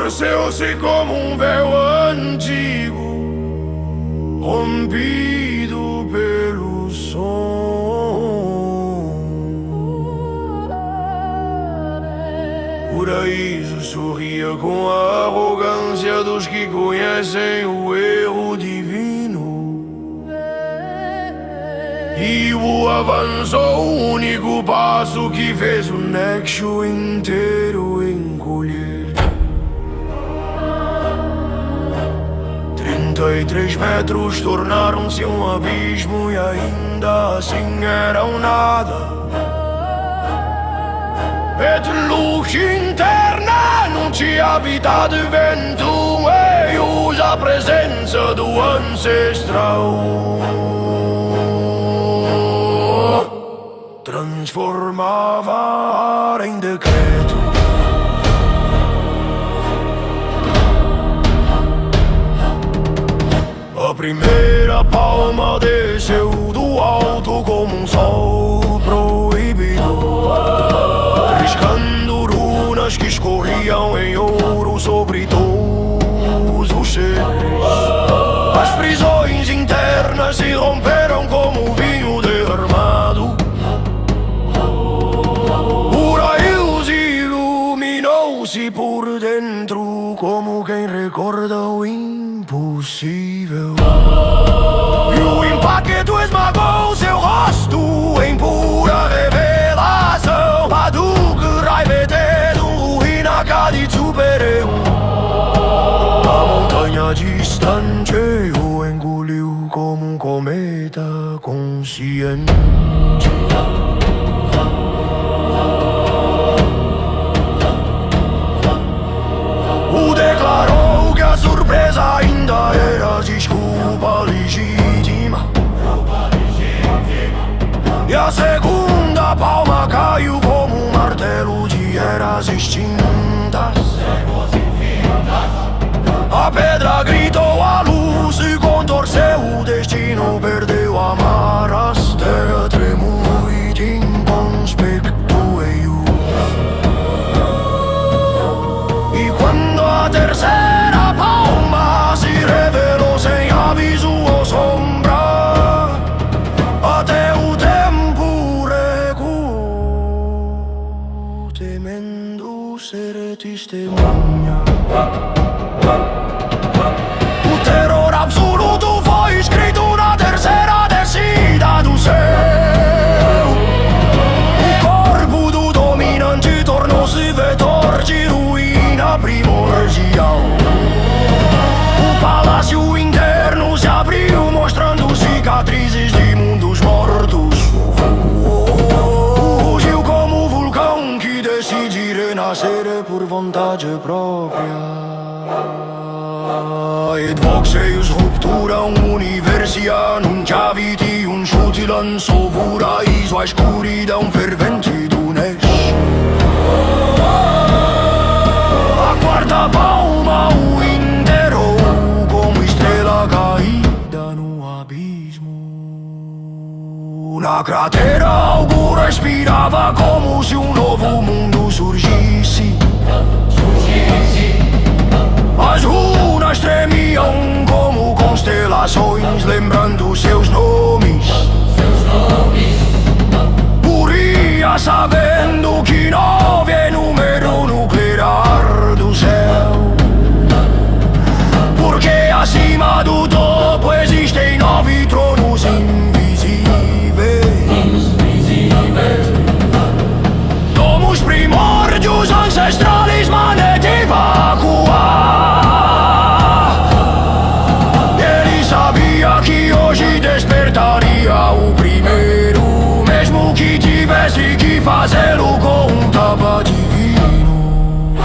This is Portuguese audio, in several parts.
Torceu-se como véu antigo, rompido pelo som. O paraíso sorria com a arrogância dos que conhecem o erro divino. E o avanço, o único passo que fez o nexo inteiro encolher. 33 metros tornaram-se um abismo e ainda assim eram nada. E de luz interna não tinha vida de vento, e usa a presença do ancestral. Transformava ar em decreto. A primeira palma desceu do alto como um sol proibido, riscando runas que escorriam em ouro sobre todos os seres. As prisões internas se romperam como vinho derramado. O raio iluminou-se por dentro como quem recorda o impossível. E o impacto esmagou seu rosto em pura revelação. Hadouken, Raivetedo, ruína, Kadi, Super-eu. A montanha distante o engoliu como um cometa consciente. O declarou que a surpresa ainda era desculpa legítima. E a segunda palma caiu como um martelo de eras extintas. A pedra gritou a luz, se contorceu o destino, perdeu amarras. Terra tremou e te inconspectuei-o. E quando a terceira palma se revelou sem aviso ou sombra, até o tempo recuou, temendo ser testemunha. O terror absoluto foi escrito na terceira descida do céu. O corpo do dominante tornou-se vetor de ruína primordial. O palácio interno se abriu, mostrando cicatrizes de mundos mortos. Rugiu como um vulcão que decide renascer por vontade própria. Ed voxeus ruptura universia, nunca viti un chute lançou voraiso a escuridão fervente do Nesh. A quarta palma o enterrou como estrela caída no abismo. Na cratera algo respirava como se um novo mundo surgisse. As runas tremiam como constelações, lembrando seus nomes. Morria sabendo que 9 é número nuclear do céu. Porque acima do topo existem 9 tronos invisíveis. Tomos primórdios ancestrais, manete evacuar. Ele sabia que hoje despertaria o primeiro, mesmo que tivesse que fazê-lo com um tapa divino.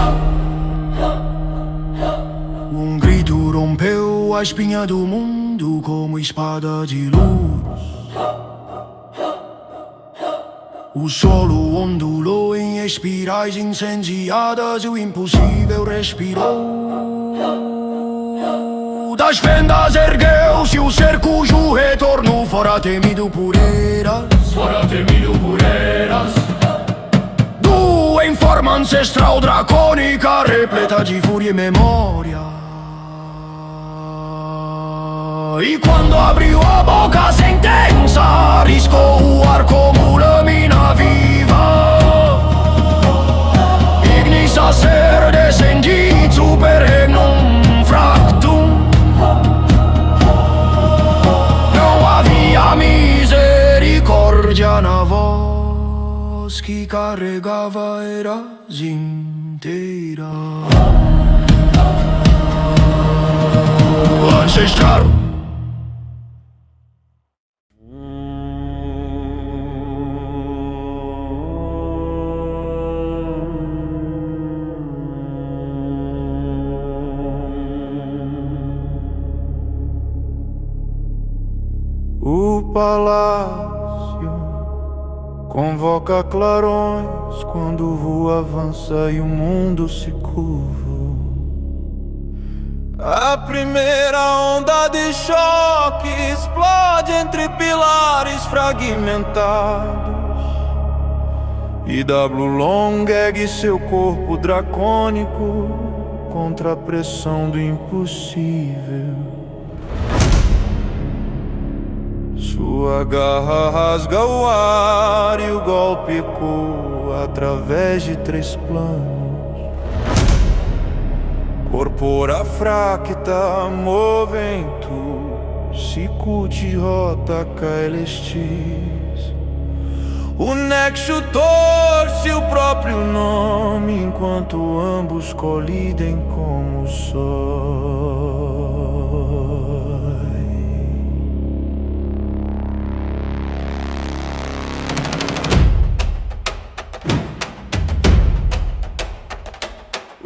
Um grito rompeu a espinha do mundo como espada de luz. O solo ondulou em espirais incendiadas e o impossível respirou. Das fendas ergueu-se o ser cujo retorno fora temido por eras. Do em forma arma ancestral draconica, repleta de fúria e memória. E quando abriu a boca sentença, riscou o ar como lâmina viva. Ignis acer descendit super regnum fractum. Não havia misericórdia na voz que carregava eras inteiras. Ancestral. O palácio convoca clarões quando o voo avança e o mundo se curva. A primeira onda de choque explode entre pilares fragmentados. E W. Long ergue seu corpo dracônico contra a pressão do impossível. Sua garra rasga o ar e o golpe ecoa através de 3 planos. Corpora fracta, movento, Sicut rota Caelestis. O Nexo torce o próprio nome enquanto ambos colidem como sóis.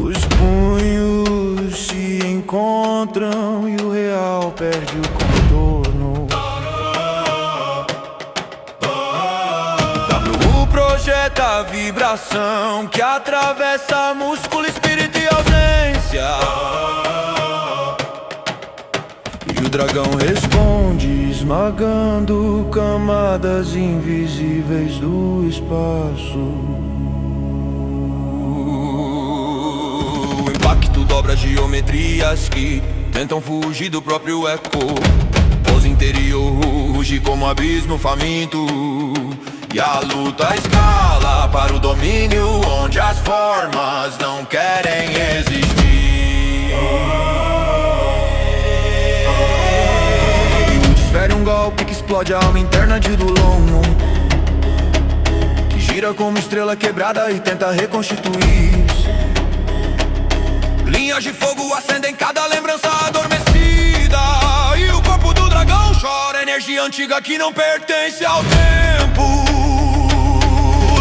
Os punhos se encontram e o real perde o contorno. W projeta a vibração que atravessa músculo, espírito e ausência. E o dragão responde, esmagando camadas invisíveis do espaço. Dobra geometrias que tentam fugir do próprio eco. Voz interior ruge como abismo faminto. E a luta escala para o domínio onde as formas não querem existir. Desfere um golpe que explode a alma interna de Dulon, que gira como estrela quebrada e tenta reconstituir-se. Linhas de fogo acendem cada lembrança adormecida. E o corpo do dragão chora energia antiga que não pertence ao tempo.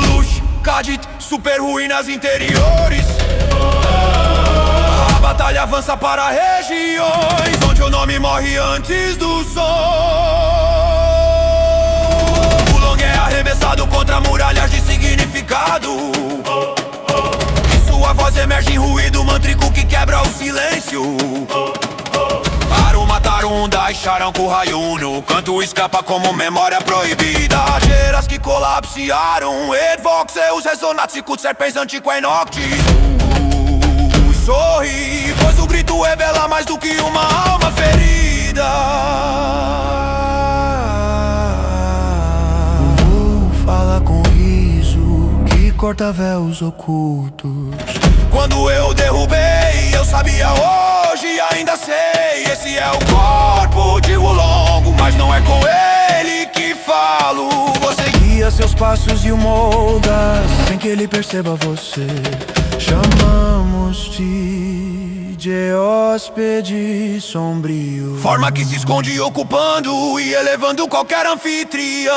Lush, Kadit, super ruínas interiores. A batalha avança para regiões onde o nome morre antes do som. O Long é arremessado contra muralhas de significado. Sua voz emerge em ruído mântrico que quebra o silêncio. Para matar Dai Sharanku Hayunu, canto escapa como memória proibida. Geras que colapsearam, Edvoxeus Resonatsikut Serpens Antiquenoctis. Sorri, pois o grito revela mais do que uma alma ferida. O voo fala com riso que corta véus ocultos. Quando eu derrubei, eu sabia, hoje ainda sei. Esse é o corpo de Wulong, mas não é com ele que falo. Você guia seus passos e o molda sem que ele perceba você. Chamamos-te de hóspede sombrio, forma que se esconde ocupando e elevando qualquer anfitrião.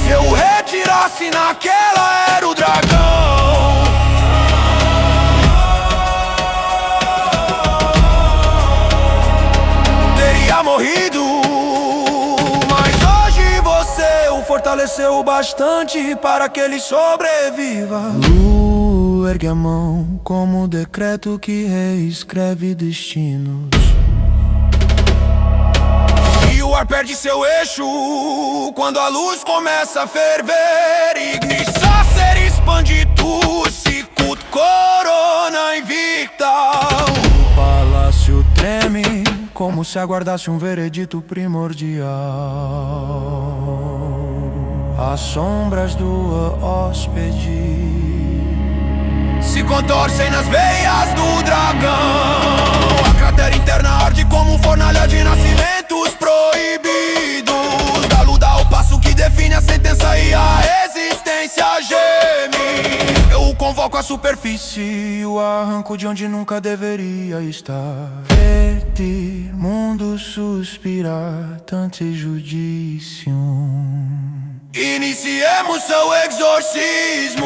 Se eu retirasse naquela era o dragão, teria morrido. Fortaleceu o bastante para que ele sobreviva. Lu ergue a mão como decreto que reescreve destinos. E o ar perde seu eixo, quando a luz começa a ferver, igniçacer expande tu, cicut corona invicta. O palácio treme, como se aguardasse um veredito primordial. As sombras do hóspede se contorcem nas veias do dragão. A cratera interna arde como fornalha de nascimentos proibidos. Da luta ao passo que define a sentença e a existência geme. Eu o convoco à superfície, o arranco de onde nunca deveria estar. Vertir, mundo suspirar, tante judicium. Iniciemos seu exorcismo.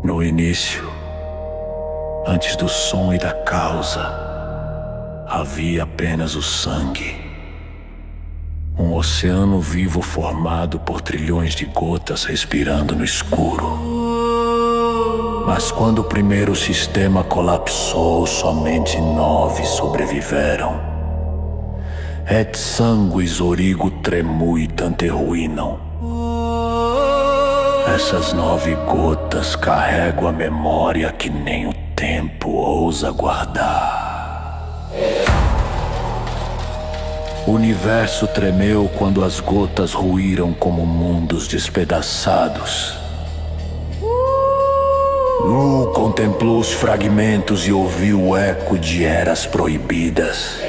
No início, antes do som e da causa, havia apenas o sangue. Um oceano vivo formado por trilhões de gotas respirando no escuro. Mas quando o primeiro sistema colapsou, somente 9 sobreviveram. Et sanguis origo tremuit ante ruinam. Essas 9 gotas carrego a memória que nem o tempo ousa guardar. O universo tremeu quando as gotas ruíram como mundos despedaçados. Lu contemplou os fragmentos e ouviu o eco de eras proibidas.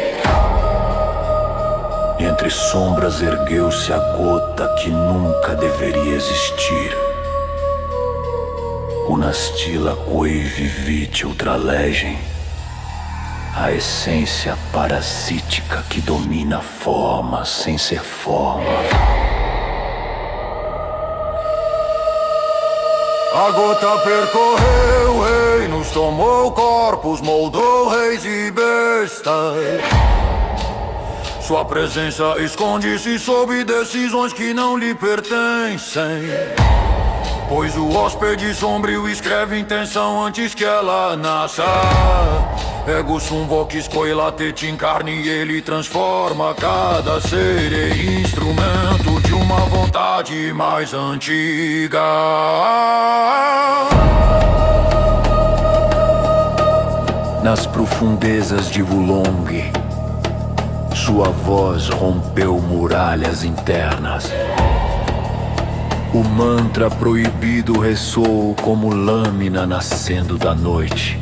E entre sombras ergueu-se a gota que nunca deveria existir. Unastila quae vivit ultralegem, a essência parasítica que domina a forma sem ser forma. A gota percorreu reinos, tomou corpos, moldou reis e bestas. Sua presença esconde-se sob decisões que não lhe pertencem. Pois o hóspede sombrio escreve intenção antes que ela nasça. Ego sum vox coelate encarne e ele transforma cada ser em instrumento de uma vontade mais antiga. Nas profundezas de Wulong, sua voz rompeu muralhas internas. O mantra proibido ressoou como lâmina nascendo da noite.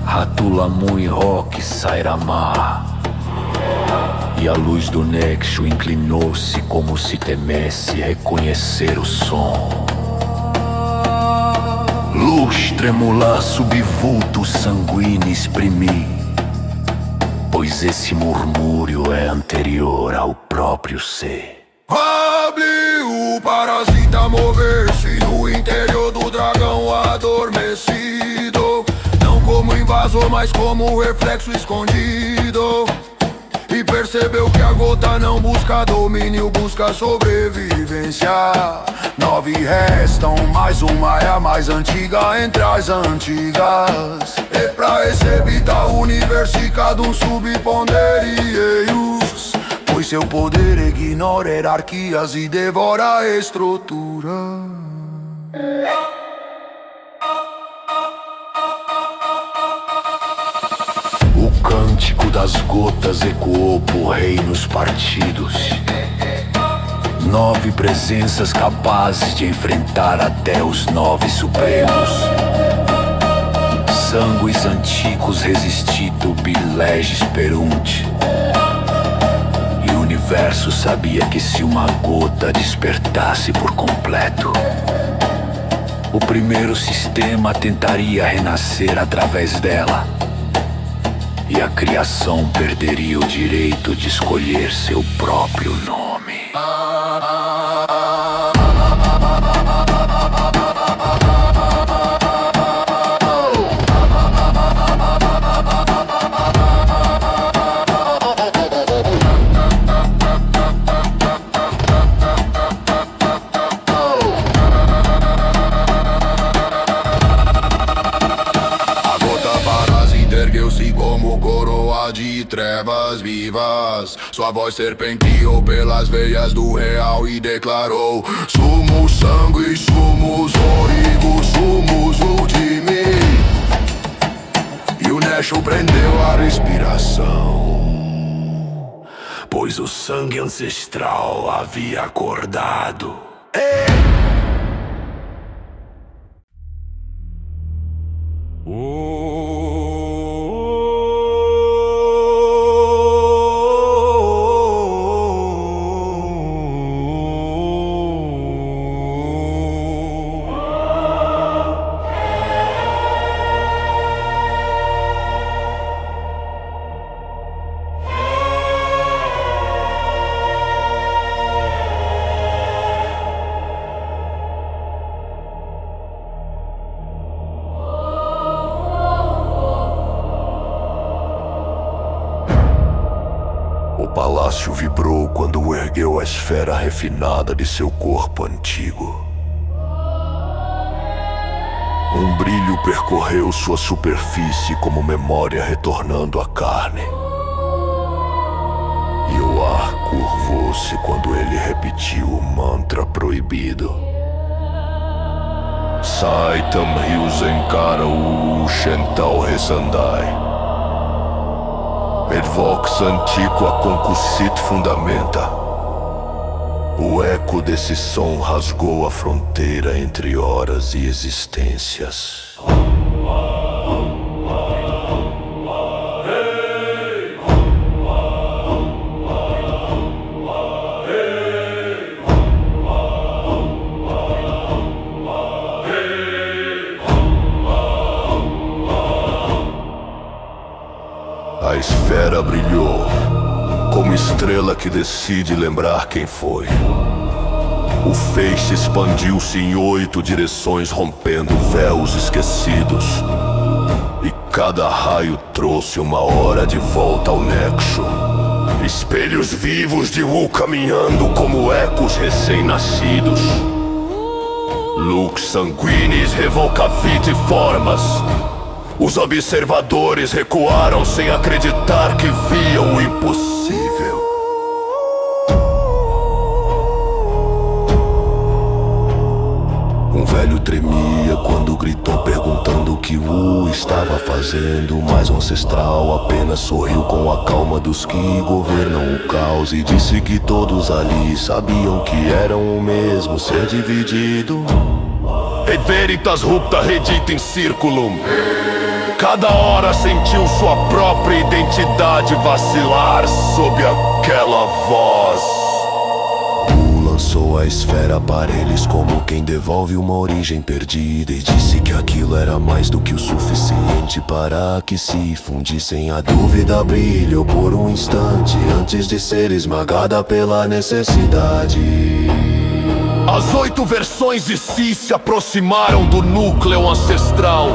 Hatulamun Rock Sairama. E a luz do Nexo inclinou-se como se temesse reconhecer o som. Luz tremular subvulto sanguíneo exprimir, pois esse murmúrio é anterior ao próprio ser. O parasita mover-se no interior do dragão adormecido, não como invasor, mas como reflexo escondido. E percebeu que a gota não busca domínio, busca sobrevivência. 9 restam, mais uma é a mais antiga entre as antigas. E pra esse habitar o universo cada um subponderieios, pois seu poder ignora hierarquias e devora a estrutura. O cântico das gotas ecoou por reinos partidos. 9 presenças capazes de enfrentar até os 9 supremos. Sangues antigos resistido bileges perunt. E o universo sabia que se uma gota despertasse por completo, o primeiro sistema tentaria renascer através dela. E a criação perderia o direito de escolher seu próprio nome. de trevas vivas. Sua voz serpenteou pelas veias do real e declarou: somos sangue, somos origo, somos Ultimate. E o Nexo prendeu a respiração, pois o sangue ancestral havia acordado. O palácio vibrou quando ergueu a esfera refinada de seu corpo antigo. Um brilho percorreu sua superfície como memória retornando à carne. E o ar curvou-se quando ele repetiu o mantra proibido. Saitam Ryuzen Kara Shental Resandai. Edvox Antiqua Concussit Fundamenta. O eco desse som rasgou a fronteira entre horas e existências. A esfera brilhou, como estrela que decide lembrar quem foi. O feixe expandiu-se em 8 direções, rompendo véus esquecidos. E cada raio trouxe uma hora de volta ao Nexo. Espelhos vivos de Wu caminhando como ecos recém-nascidos. Lux sanguinis revocavit formas. Os observadores recuaram sem acreditar que viam o impossível. Um velho tremia quando gritou perguntando o que Wu estava fazendo. Mas o ancestral apenas sorriu com a calma dos que governam o caos e disse que todos ali sabiam que eram o mesmo ser dividido. Et veritas rupta redita in circulum. Cada hora sentiu sua própria identidade vacilar sob aquela voz. Wu lançou a esfera para eles como quem devolve uma origem perdida e disse que aquilo era mais do que o suficiente para que se fundissem. A dúvida brilhou por um instante antes de ser esmagada pela necessidade. As 8 versões de si se aproximaram do núcleo ancestral.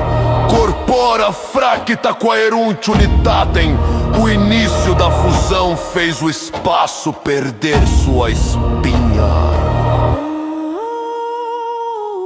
Corpora fracta quaerunt unitatem. O início da fusão fez o espaço perder sua espinha.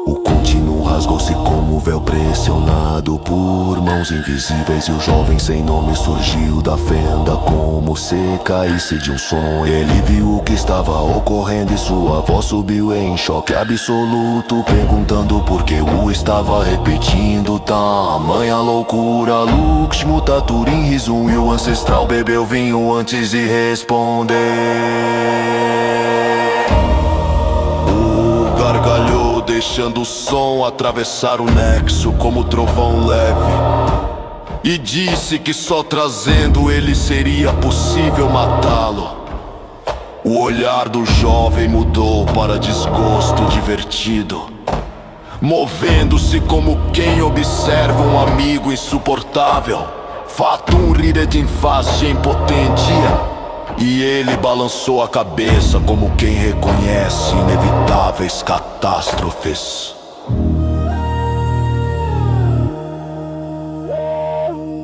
O contínuo rasgou-se como véu pressionado por mãos invisíveis. E o jovem sem nome surgiu da fenda como se caísse de um sonho. Ele viu o que estava ocorrendo e sua voz subiu em choque absoluto, perguntando por que o estava repetindo tamanha loucura. Lux mutaturin risum. E o ancestral bebeu vinho antes de responder. O gargalhou, deixando o som atravessar o Nexo como trovão leve. E disse que só trazendo ele seria possível matá-lo. O olhar do jovem mudou para desgosto divertido, movendo-se como quem observa um amigo insuportável. Fatum ridet in face impotentia. E ele balançou a cabeça como quem reconhece inevitáveis catástrofes.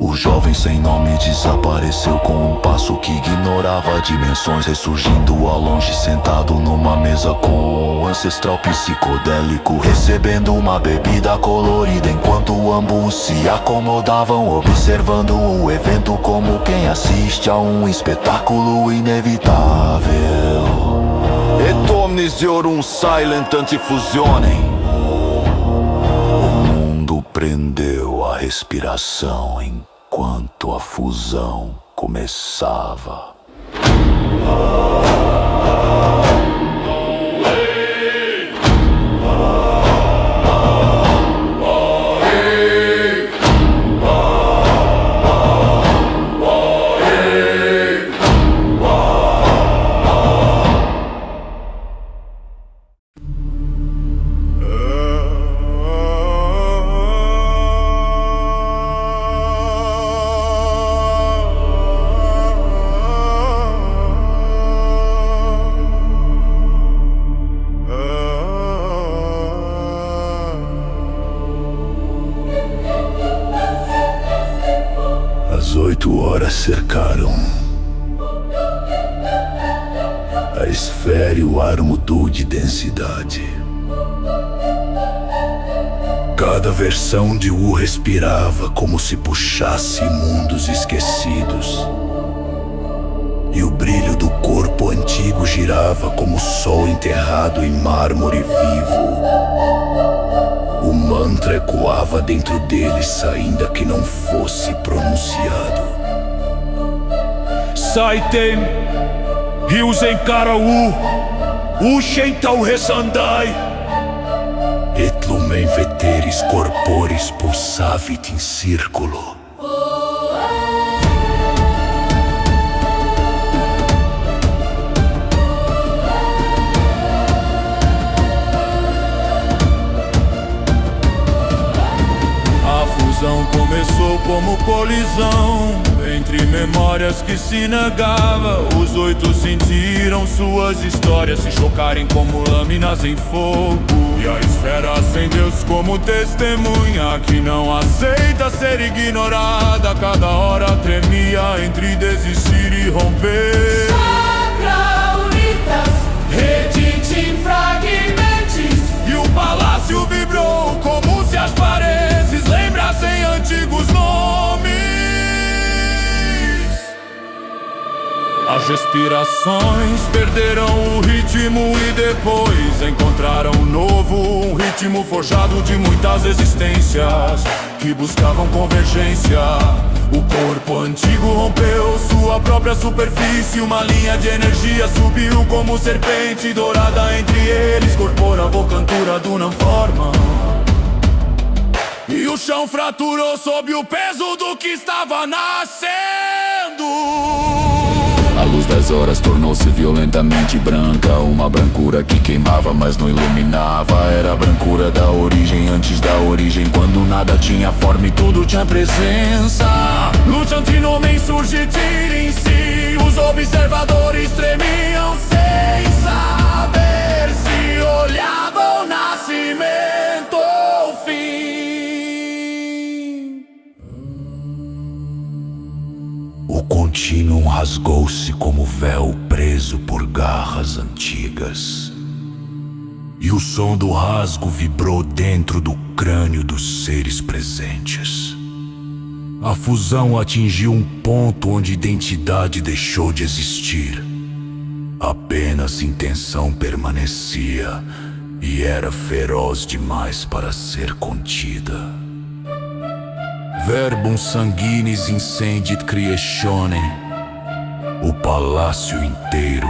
O jovem sem nome desapareceu com um passo que ignorava dimensões, ressurgindo ao longe, sentado numa mesa com um ancestral psicodélico, recebendo uma bebida colorida, enquanto ambos se acomodavam, observando o evento como quem assiste a um espetáculo inevitável. Et omnis diorum silent antifusionem. O mundo prendeu a respiração enquanto a fusão começava. As 8 horas cercaram a esfera e o ar mudou de densidade. Cada versão de Wu respirava como se puxasse mundos esquecidos. E o brilho do corpo antigo girava como o sol enterrado em mármore vivo. O mantra ecoava dentro deles, ainda que não fosse pronunciado. Saitem, Ryuzenkara Wu, Ushentau Resandai, et lumen veteris corporis pulsavit in círculo. Começou como colisão entre memórias que se negava. Os 8 sentiram suas histórias se chocarem como lâminas em fogo. E a esfera acendeu-se como testemunha que não aceita ser ignorada. Cada hora tremia entre desistir e romper. Sacra unitas, redit in fragmentis. E o palácio vibrou como se as paredes lembrassem antigos nomes. As respirações perderam o ritmo e depois encontraram um novo, um ritmo forjado de muitas existências que buscavam convergência. O corpo antigo rompeu sua própria superfície. Uma linha de energia subiu como serpente dourada entre eles. Corporavou cantura do não forma. E o chão fraturou sob o peso do que estava nascendo. A luz das horas tornou-se violentamente branca. Uma brancura que queimava, mas não iluminava. Era a brancura da origem antes da origem, quando nada tinha forma e tudo tinha presença. Luta antinomem surgitir em si. Os observadores tremiam sem saber se olhavam o nascimento ou fim. O contínuo rasgou-se como véu preso por garras antigas. E o som do rasgo vibrou dentro do crânio dos seres presentes. A fusão atingiu um ponto onde identidade deixou de existir. Apenas intenção permanecia e era feroz demais para ser contida. Verbum sanguinis incendit creationem. O palácio inteiro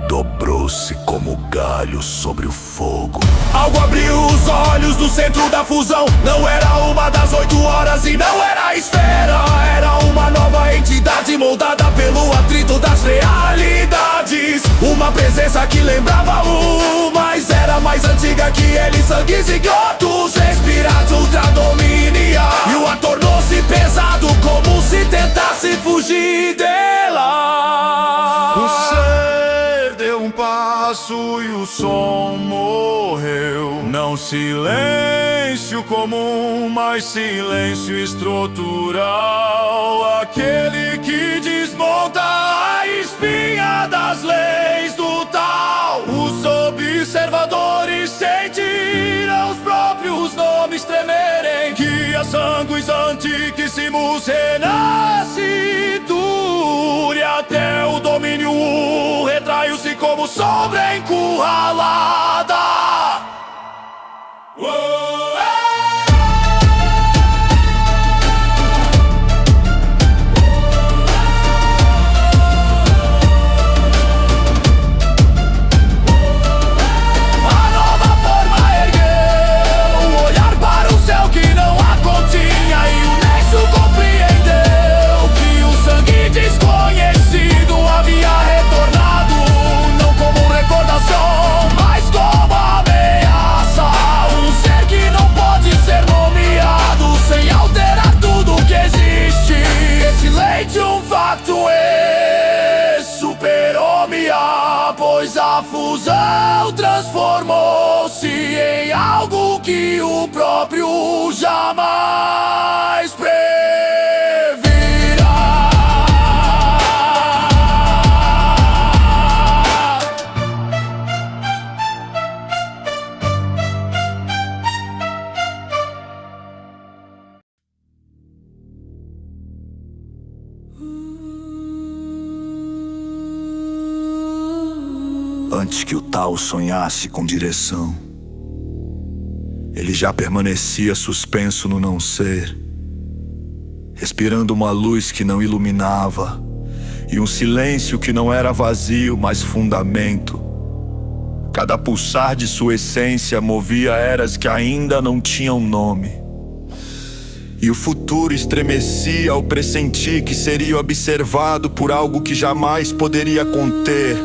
dobrou-se como galho sobre o fogo. Algo abriu os olhos do centro da fusão. Não era uma das 8 horas e não era a esfera. Era uma nova entidade moldada pelo atrito das realidades. Uma presença que lembrava mas era mais antiga que ele. Sangue zigotos, respirado ultra dominia. E o ar tornou-se pesado como se tentasse fugir dela. O ser deu um passo espaço e o som morreu. Não silêncio comum, mas silêncio estrutural. Aquele que desmonta a espinha das leis do tal. Os observadores sentiram os próprios nomes tremerem. Que a sanguis antiquissimus renasce, dure até o domínio. Retraiu-se como sombra encurralada. Pois a fusão transformou-se em algo que o próprio jamais previra. Antes que o tal sonhasse com direção, ele já permanecia suspenso no não ser, respirando uma luz que não iluminava e um silêncio que não era vazio, mas fundamento. Cada pulsar de sua essência movia eras que ainda não tinham nome, e o futuro estremecia ao pressentir que seria observado por algo que jamais poderia conter.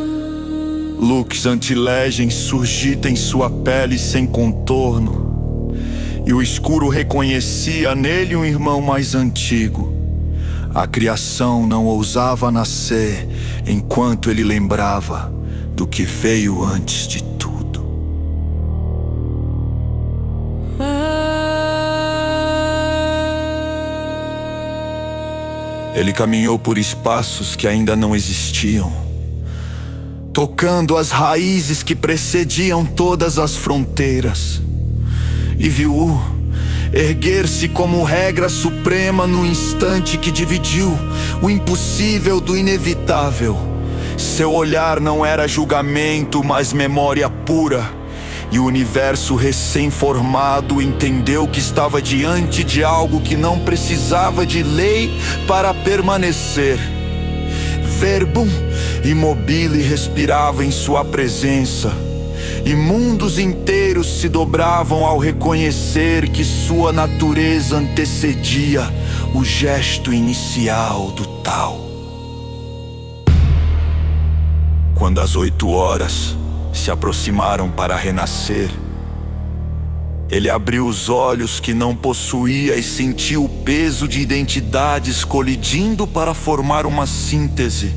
Lux antilegem surgita em sua pele sem contorno, e o escuro reconhecia nele um irmão mais antigo. A criação não ousava nascer enquanto ele lembrava do que veio antes de tudo. Ele caminhou por espaços que ainda não existiam, tocando as raízes que precediam todas as fronteiras, e viu-o erguer-se como regra suprema no instante que dividiu o impossível do inevitável. Seu olhar não era julgamento, mas memória pura, e o universo recém-formado entendeu que estava diante de algo que não precisava de lei para permanecer. Verbum imobile respirava em sua presença, e mundos inteiros se dobravam ao reconhecer que sua natureza antecedia o gesto inicial do tal. Quando as 8 horas se aproximaram para renascer, ele abriu os olhos que não possuía e sentiu o peso de identidades colidindo para formar uma síntese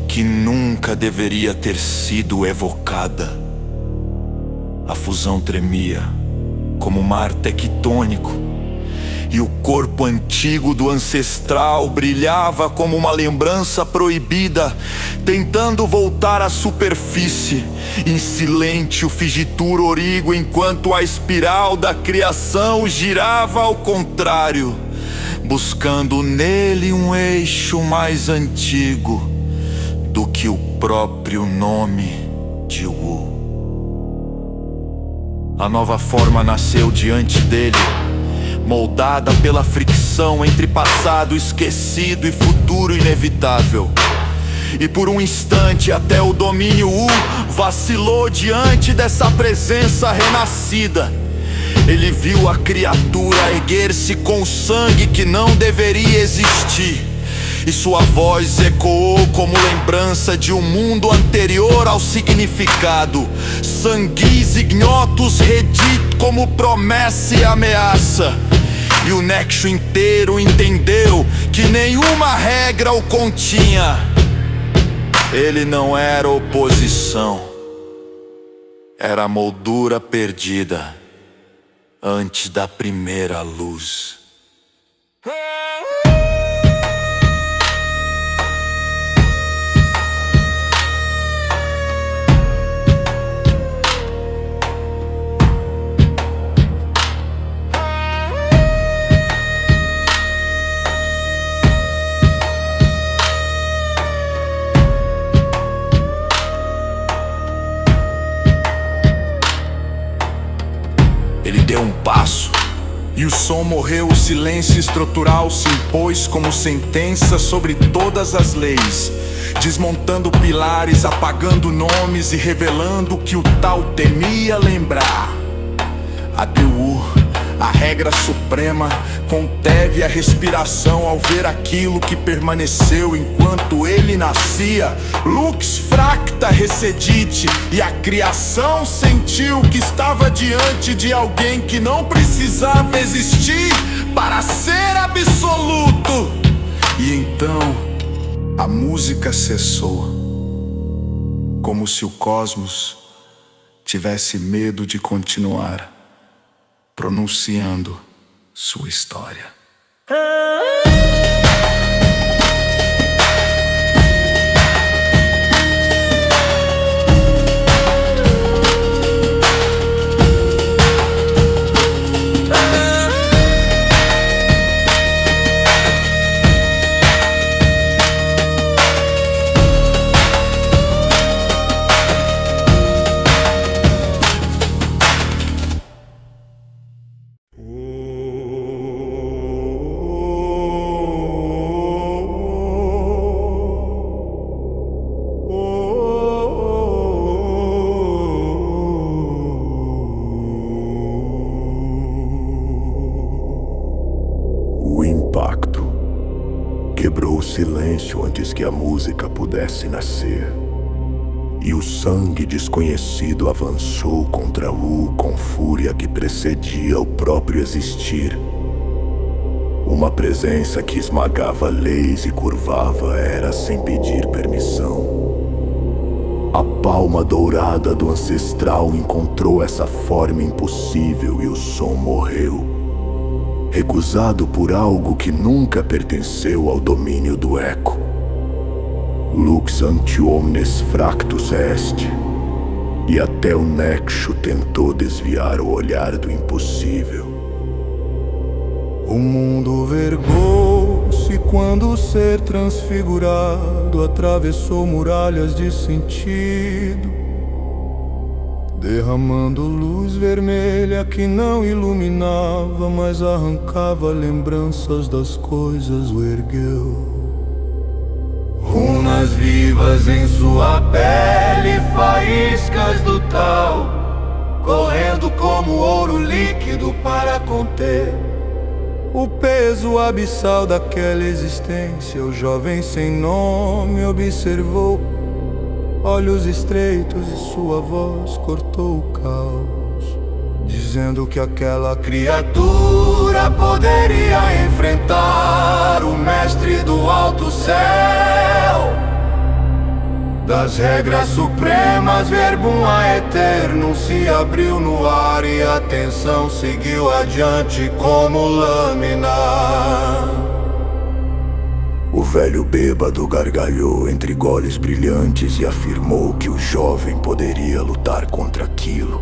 que nunca deveria ter sido evocada. A fusão tremia como um mar tectônico, e o corpo antigo do ancestral brilhava como uma lembrança proibida, tentando voltar à superfície. Insilente o figitur origo, enquanto a espiral da criação girava ao contrário, buscando nele um eixo mais antigo do que o próprio nome de Wu. A nova forma nasceu diante dele, moldada pela fricção entre passado esquecido e futuro inevitável. E por um instante até o domínio Wu vacilou diante dessa presença renascida. Ele viu a criatura erguer-se com sangue que não deveria existir, e sua voz ecoou como lembrança de um mundo anterior ao significado. Sanguis ignotus redit como promessa e ameaça. E o Nexo inteiro entendeu que nenhuma regra o continha. Ele não era oposição, era a moldura perdida antes da primeira luz. Ele deu um passo e o som morreu. O silêncio estrutural se impôs como sentença sobre todas as leis, desmontando pilares, apagando nomes e revelando o que o tal temia lembrar. A Diu, a regra suprema, conteve a respiração ao ver aquilo que permaneceu enquanto ele nascia. Lux fracta recedite, e a criação sentiu que estava diante de alguém que não precisava existir para ser absoluto. E então a música cessou, como se o cosmos tivesse medo de continuar pronunciando sua história. O impacto quebrou o silêncio antes que a música pudesse nascer, e o sangue desconhecido avançou contra Wu com fúria que precedia o próprio existir. Uma presença que esmagava leis e curvava era sem pedir permissão. A palma dourada do ancestral encontrou essa forma impossível e o som morreu, recusado por algo que nunca pertenceu ao domínio do eco. Lux ante omnes fractus est, e até o Nexo tentou desviar o olhar do impossível. O mundo vergou-se quando o ser transfigurado atravessou muralhas de sentido, derramando luz vermelha que não iluminava, mas arrancava lembranças das coisas. O ergueu runas vivas em sua pele, faíscas do tal, correndo como ouro líquido para conter o peso abissal daquela existência. O jovem sem nome observou, olhos estreitos, e sua voz cortou o caos, dizendo que aquela criatura poderia enfrentar o mestre do alto céu. Das regras supremas, verbum aeternum se abriu no ar, e a tensão seguiu adiante como lâmina. O velho bêbado gargalhou entre goles brilhantes e afirmou que o jovem poderia lutar contra aquilo,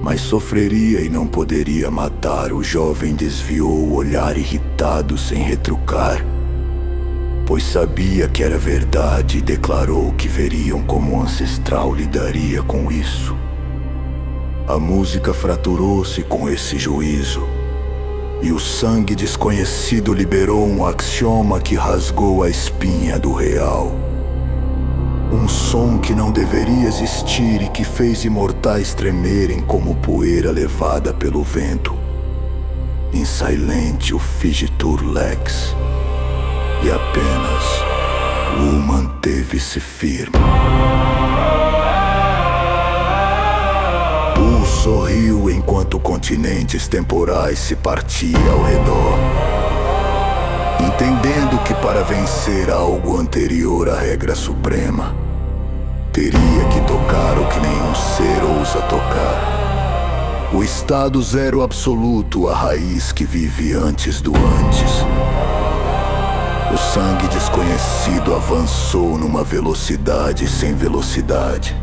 mas sofreria e não poderia matar. O jovem desviou o olhar irritado sem retrucar, pois sabia que era verdade, e declarou que veriam como o ancestral lidaria com isso. A música fraturou-se com esse juízo, e o sangue desconhecido liberou um axioma que rasgou a espinha do real. Um som que não deveria existir e que fez imortais tremerem como poeira levada pelo vento. Em silente o figitur lex, e apenas o manteve-se firme. O sorriu enquanto continentes temporais se partiam ao redor, entendendo que para vencer algo anterior à regra suprema teria que tocar o que nenhum ser ousa tocar. O estado zero absoluto, a raiz que vive antes do antes. O sangue desconhecido avançou numa velocidade sem velocidade,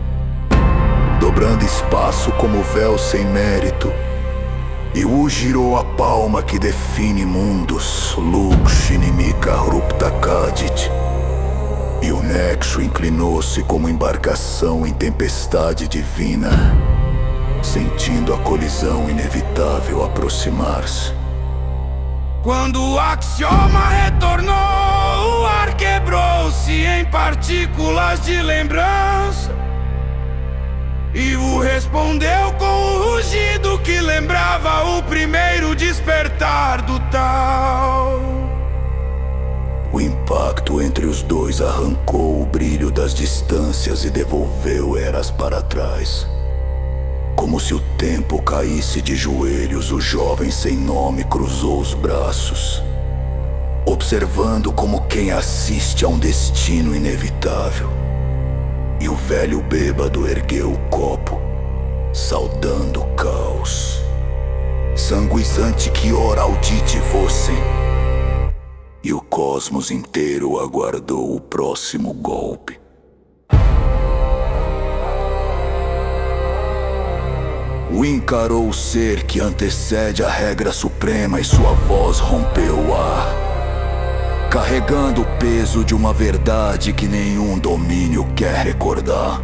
dobrando espaço como véu sem mérito. E o girou a palma que define mundos, Lux inimica rupta cadit. E o nexo inclinou-se como embarcação em tempestade divina, sentindo a colisão inevitável aproximar-se. Quando o axioma retornou, o ar quebrou-se em partículas de lembrança. E o respondeu com um rugido que lembrava o primeiro despertar do tal. O impacto entre os dois arrancou o brilho das distâncias e devolveu eras para trás. Como se o tempo caísse de joelhos, o jovem sem nome cruzou os braços, observando como quem assiste a um destino inevitável. E o velho bêbado ergueu o copo, saudando o caos. Sanguizante que ora audite fossem. E o cosmos inteiro aguardou o próximo golpe. O encarou o ser que antecede a regra suprema e sua voz rompeu o ar, carregando o peso de uma verdade que nenhum domínio quer recordar.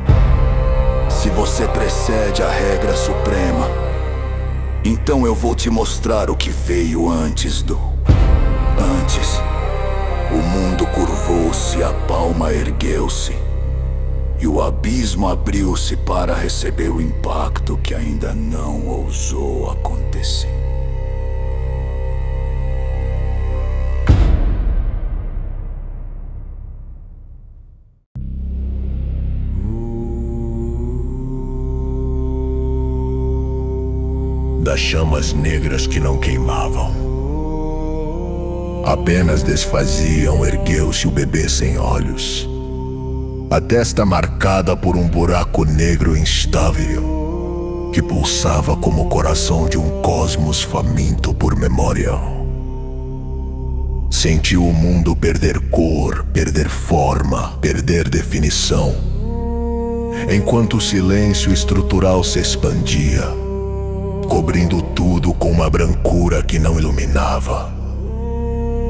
Se você precede a regra suprema, então eu vou te mostrar o que veio antes do... Antes, o mundo curvou-se, a palma ergueu-se, e o abismo abriu-se para receber o impacto que ainda não ousou acontecer. Das chamas negras que não queimavam, apenas desfaziam, ergueu-se o bebê sem olhos, a testa marcada por um buraco negro instável que pulsava como o coração de um cosmos faminto por memória. Sentiu o mundo perder cor, perder forma, perder definição, enquanto o silêncio estrutural se expandia, cobrindo tudo com uma brancura que não iluminava.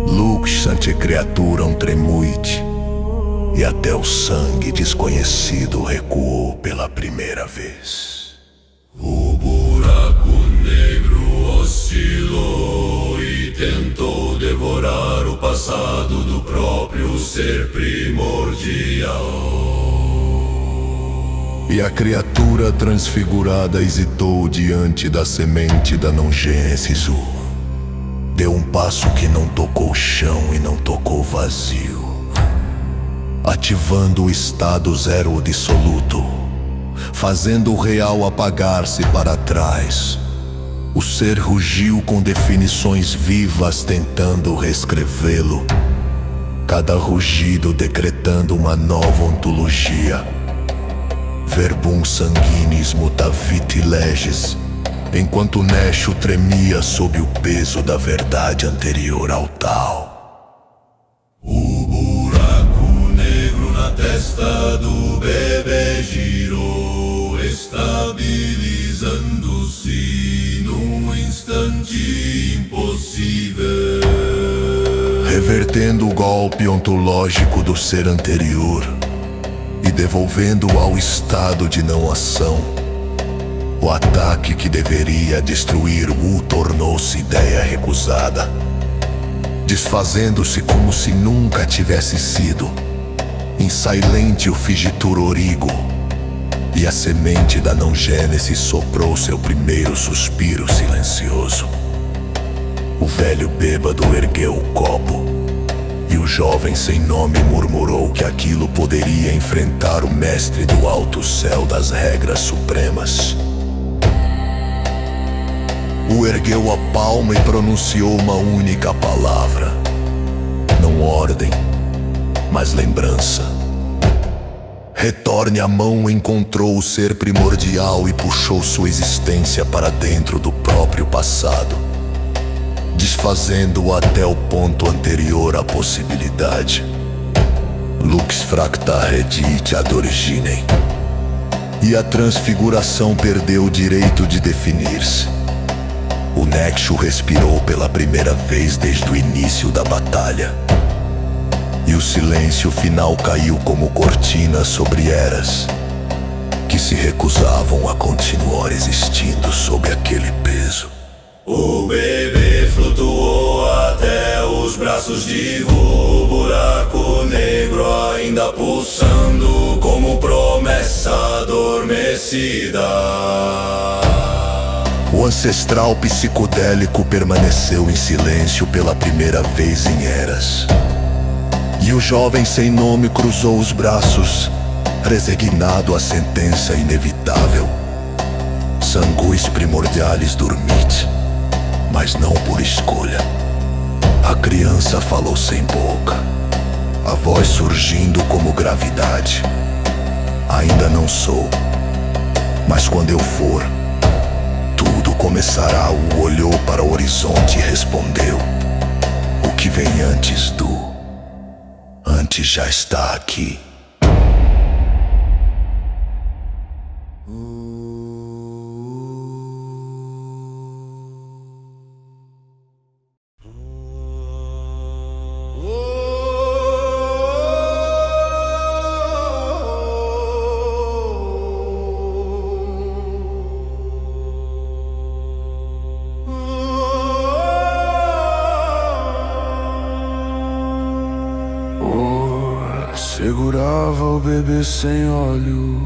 Lux ante criaturam tremuit, e até o sangue desconhecido recuou pela primeira vez. O buraco negro oscilou e tentou devorar o passado do próprio ser primordial. E a criatura transfigurada hesitou diante da semente da não-gênesis. Deu um passo que não tocou o chão e não tocou vazio, ativando o estado zero dissoluto, fazendo o real apagar-se para trás. O ser rugiu com definições vivas tentando reescrevê-lo, cada rugido decretando uma nova ontologia. Verbum sanguinis mutavit leges, enquanto o Nesho tremia sob o peso da verdade anterior ao tal. O buraco negro na testa do bebê girou, estabilizando-se num instante impossível, revertendo o golpe ontológico do ser anterior e devolvendo ao estado de não ação. O ataque que deveria destruir o tornou-se ideia recusada, desfazendo-se como se nunca tivesse sido. Em silente o figitur origo, e a semente da não-gênese soprou seu primeiro suspiro silencioso. O velho bêbado ergueu o copo, e o jovem sem nome murmurou que aquilo poderia enfrentar o mestre do alto céu das regras supremas. O ergueu a palma e pronunciou uma única palavra, não ordem, mas lembrança. Retorne a mão encontrou o ser primordial e puxou sua existência para dentro do próprio passado, desfazendo-o até o ponto anterior à possibilidade. Lux fracta redit ad originem. E a transfiguração perdeu o direito de definir-se. O Nexo respirou pela primeira vez desde o início da batalha. E o silêncio final caiu como cortina sobre eras que se recusavam a continuar existindo sob aquele peso. O bebê flutuou até os braços de vô, o buraco negro ainda pulsando como promessa adormecida. O ancestral psicodélico permaneceu em silêncio pela primeira vez em eras. E o jovem sem nome cruzou os braços, resignado à sentença inevitável. Sanguis primordialis dormit, mas não por escolha. A criança falou sem boca, a voz surgindo como gravidade. Ainda não sou, mas quando eu for, tudo começará. O olhou para o horizonte e respondeu: o que vem antes já está aqui. Segurava o bebê sem olhos,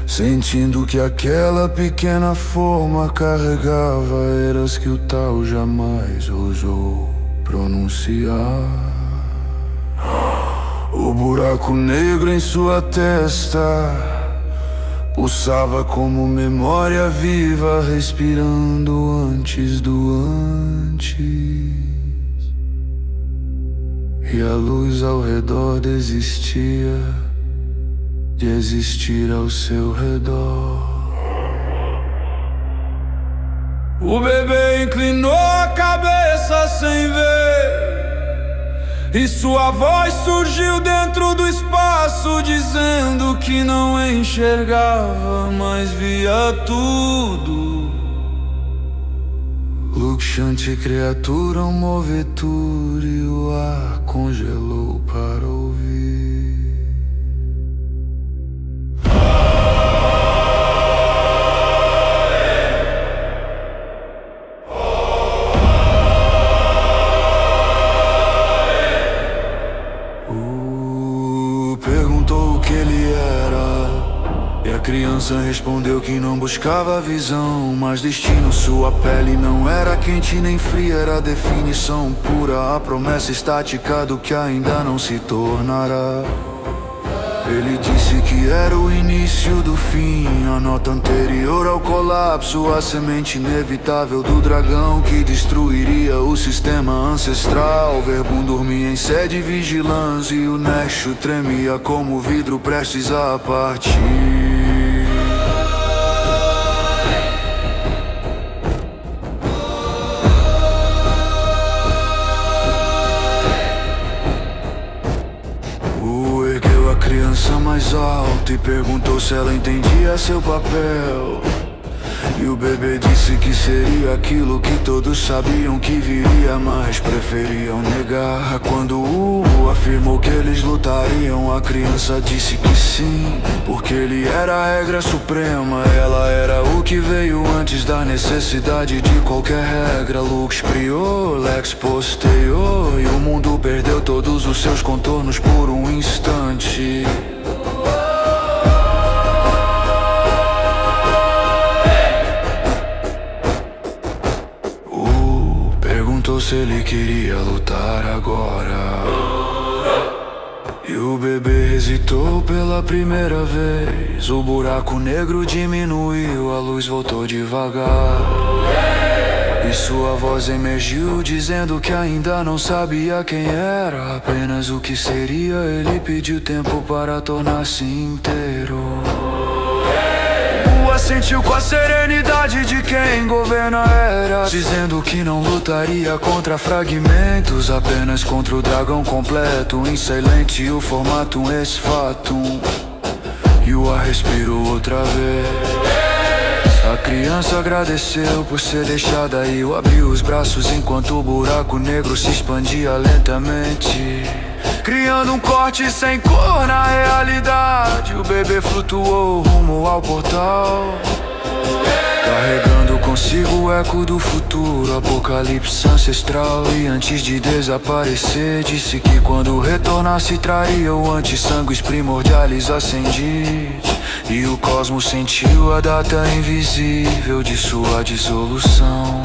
sentindo que aquela pequena forma carregava eras que o tal jamais ousou pronunciar. O buraco negro em sua testa pulsava como memória viva, respirando antes do antes. E a luz ao redor desistia de existir ao seu redor. O bebê inclinou a cabeça sem ver, e sua voz surgiu dentro do espaço, dizendo que não enxergava, mas via tudo. Luxante criatura, um movetur, e o ar congelou para ouvir. Perguntou o que ele era, e a criança respondeu que não buscava visão, mas destino. Sua pele não era quente nem fria, era a definição pura, a promessa estática do que ainda não se tornará. Ele disse que era o início do fim, a nota anterior ao colapso, a semente inevitável do dragão que destruiria o sistema ancestral. Verbum dormia em sede vigilância e o Nexo tremia como vidro prestes a partir. Mais alto e perguntou se ela entendia seu papel. E o bebê disse que seria aquilo que todos sabiam que viria, mas preferiam negar. Quando afirmou que eles lutariam, a criança disse que sim, porque ele era a regra suprema. Ela era o que veio antes da necessidade de qualquer regra. Lux prior, lex posterior, e o mundo perdeu todos os seus contornos por um instante. Perguntou se ele queria lutar agora, e o bebê hesitou pela primeira vez. O buraco negro diminuiu, a luz voltou devagar, E sua voz emergiu dizendo que ainda não sabia quem era, apenas o que seria. Ele pediu tempo para tornar-se inteiro. O sentiu com a serenidade de quem governa a era, dizendo que não lutaria contra fragmentos, apenas contra o dragão completo. Em silente o formato um ex-fatum. E o ar respirou outra vez. A criança agradeceu por ser deixada e eu abri os braços enquanto o buraco negro se expandia lentamente, criando um corte sem cor na realidade. O bebê flutuou rumo ao portal, carregando consigo o eco do futuro, apocalipse ancestral. E antes de desaparecer, disse que quando retornasse traria o anti-sangues primordiais ascendidos. E o cosmos sentiu a data invisível de sua dissolução.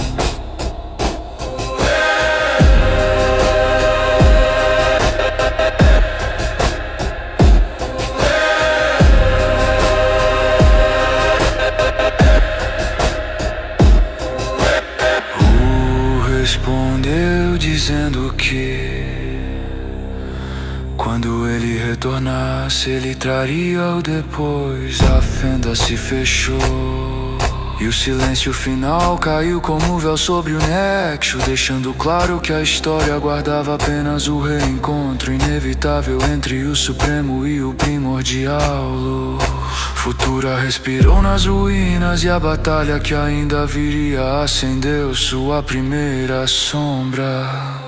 Respondeu dizendo que quando ele retornasse, ele traria o depois. A fenda se fechou e o silêncio final caiu como um véu sobre o nexo, deixando claro que a história aguardava apenas o reencontro inevitável entre o supremo e o primordial. Futura respirou nas ruínas e a batalha que ainda viria acendeu sua primeira sombra.